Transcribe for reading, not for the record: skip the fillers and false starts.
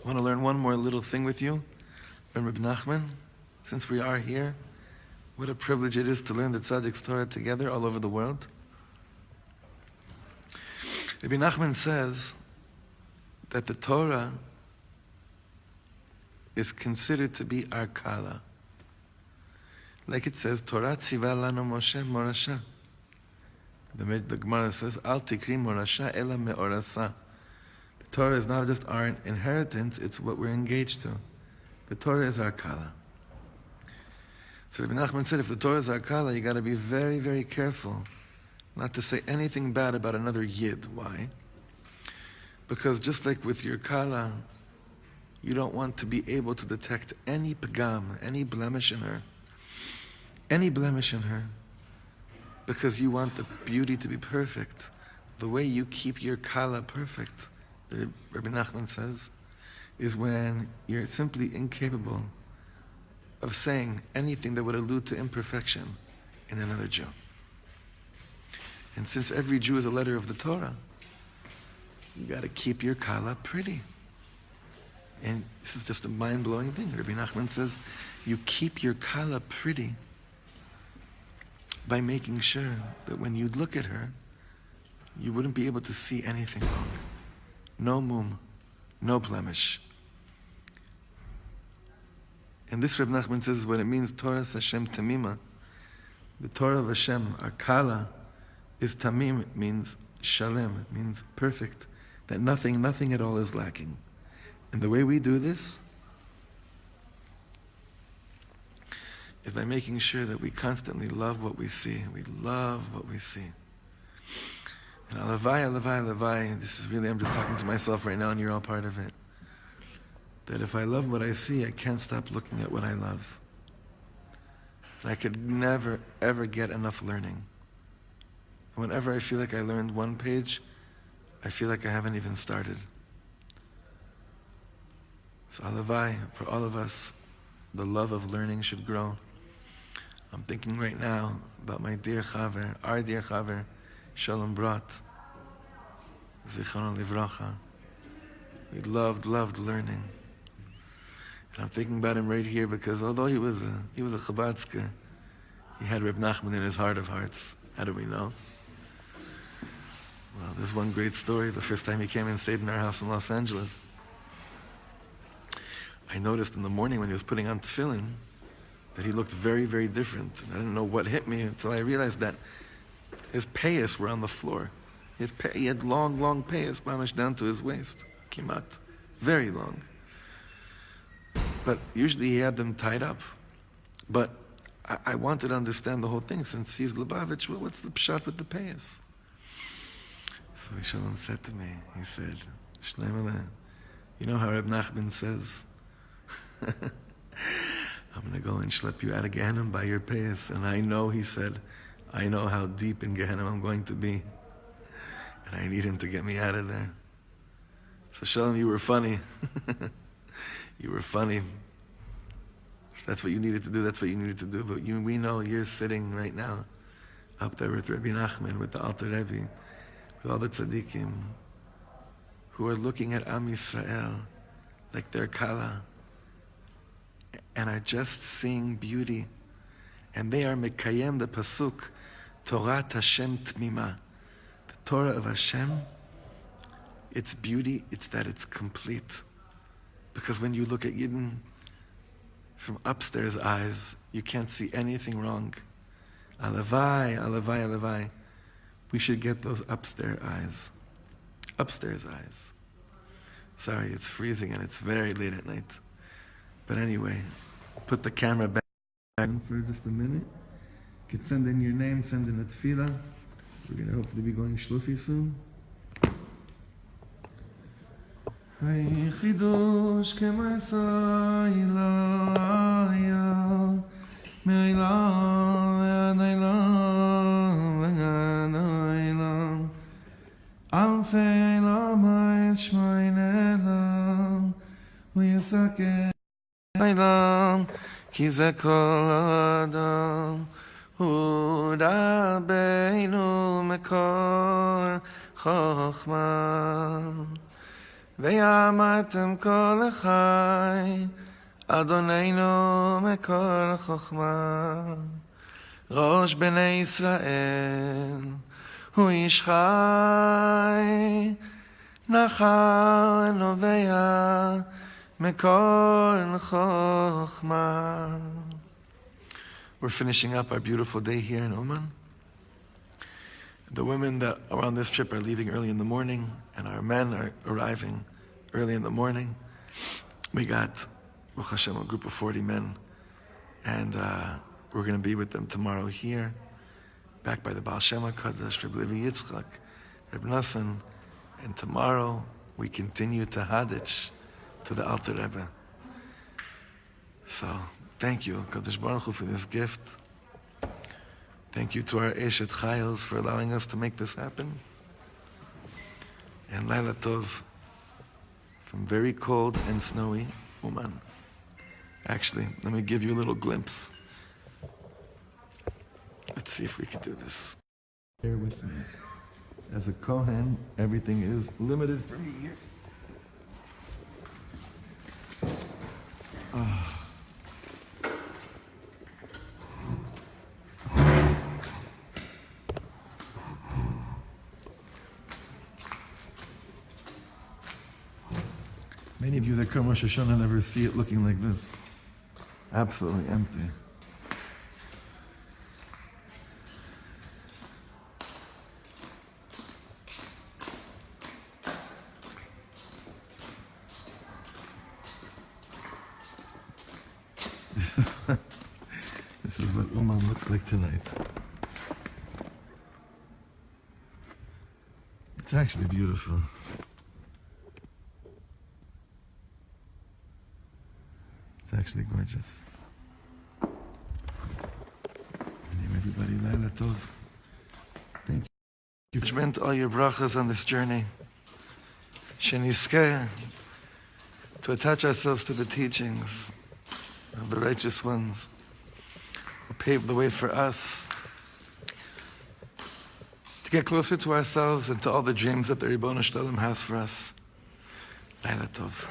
I want to learn one more little thing with you. Rabbi Nachman, since we are here, what a privilege it is to learn the Tzaddik's Torah together all over the world. Rabbi Nachman says that the Torah is considered to be our kala. Like it says, Torah tziva lanu Moshe morasha. The Gemara says, Al tikri morasha ela me'orasa. The Torah is not just our inheritance, it's what we're engaged to. The Torah is our kala. So Rabbi Nachman said, if the Torah is our kala, you got to be very, very careful not to say anything bad about another yid. Why? Because just like with your kala, you don't want to be able to detect any pagam, any blemish in her. Any blemish in her. Because you want the beauty to be perfect. The way you keep your kala perfect, Rabbi Nachman says, is when you're simply incapable of saying anything that would allude to imperfection in another Jew. And since every Jew is a letter of the Torah, you got to keep your kala pretty. And this is just a mind-blowing thing. Rabbi Nachman says, you keep your kala pretty by making sure that when you look at her, you wouldn't be able to see anything wrong. No mum, no blemish. And this, Rabbi Nachman says, is what it means, Torah Hashem Tamima. The Torah of Hashem, our kala, is tamim. It means shalem. It means perfect. That nothing at all is lacking. And the way we do this is by making sure that we constantly love what we see. We love what we see. And alavai, this is really, I'm just talking to myself right now and you're all part of it. That if I love what I see, I can't stop looking at what I love. And I could never, ever get enough learning. Whenever I feel like I learned one page, I feel like I haven't even started. So alavai, for all of us, the love of learning should grow. I'm thinking right now about my dear chaver, our dear chaver, Shalom Brat, Zichrono Livracha. We loved learning. And I'm thinking about him right here because although he was a Chabadsker, he had Reb Nachman in his heart of hearts. How do we know? Well, there's one great story. The first time he came and stayed in our house in Los Angeles, I noticed in the morning when he was putting on tefillin that he looked very, very different. And I didn't know what hit me until I realized that his payas were on the floor. He had long payas, mamish down to his waist. Kimat. Very long. But usually he had them tied up. But I wanted to understand the whole thing. Since he's Lubavitch, well, what's the pshat with the payas? So Shalom said to me, he said, Shlomo, you know how Reb Nachman says, I'm going to go and schlep you out of Gehenna by your payas. And I know, he said, I know how deep in Gehenna I'm going to be. And I need him to get me out of there. So Shalom, you were funny. You were funny. That's what you needed to do. That's what you needed to do. But we know you're sitting right now up there with Rabbi Nachman, with the Alter Rebbe, with all the tzaddikim who are looking at Am Yisrael like they're kala and are just seeing beauty. And they are mekayem the pasuk, Torah Hashem Tmima. The Torah of Hashem, its beauty, it's that it's complete. Because when you look at Yidden from upstairs eyes, you can't see anything wrong. Alavai. We should get those upstairs eyes. Upstairs eyes. Sorry, it's freezing and it's very late at night. But anyway, put the camera back for just a minute. You can send in your name, send in a tefillah. We're going to hopefully be going shlufi soon. Hay chidush k'ma'aseh ilaya me'olam ad olam v'gad olam alfei olam shmoin elam v'yisakeh olam ki ze kol adam hu rabbeinu mekor chochma Ve'amartem kol echai Adonenu mekor chokhmah Rosh bnei Yisrael Hu ish chai Nachal novea mekor chokhmah. We're finishing up our beautiful day here in Uman. The women that are on this trip are leaving early in the morning, and our men are arriving early in the morning. We got, Baruch Hashem, a group of 40 men, and we're going to be with them tomorrow here, back by the Baal Shem HaKadosh, Rabbi Yitzchak, Rabbi Nassan, and tomorrow we continue to Hadich, to the Alter Rebbe. So, thank you, Kadosh Baruch Hu, for this gift. Thank you to our Eshet Chayils for allowing us to make this happen. And Laila Tov from very cold and snowy Uman. Actually, let me give you a little glimpse. Let's see if we can do this. Bear with me. As a Kohen, everything is limited for me here. Many of you that come Rosh Hashanah never see it looking like this. Absolutely empty. This is what Uman looks like tonight. It's actually beautiful. It's actually gorgeous. Everybody, Laila Tov. Thank you. You've spent all your brachas on this journey. Sheniskeh, to attach ourselves to the teachings of the righteous ones who paved the way for us to get closer to ourselves and to all the dreams that the Ribono Shel Olam has for us. Laila Tov.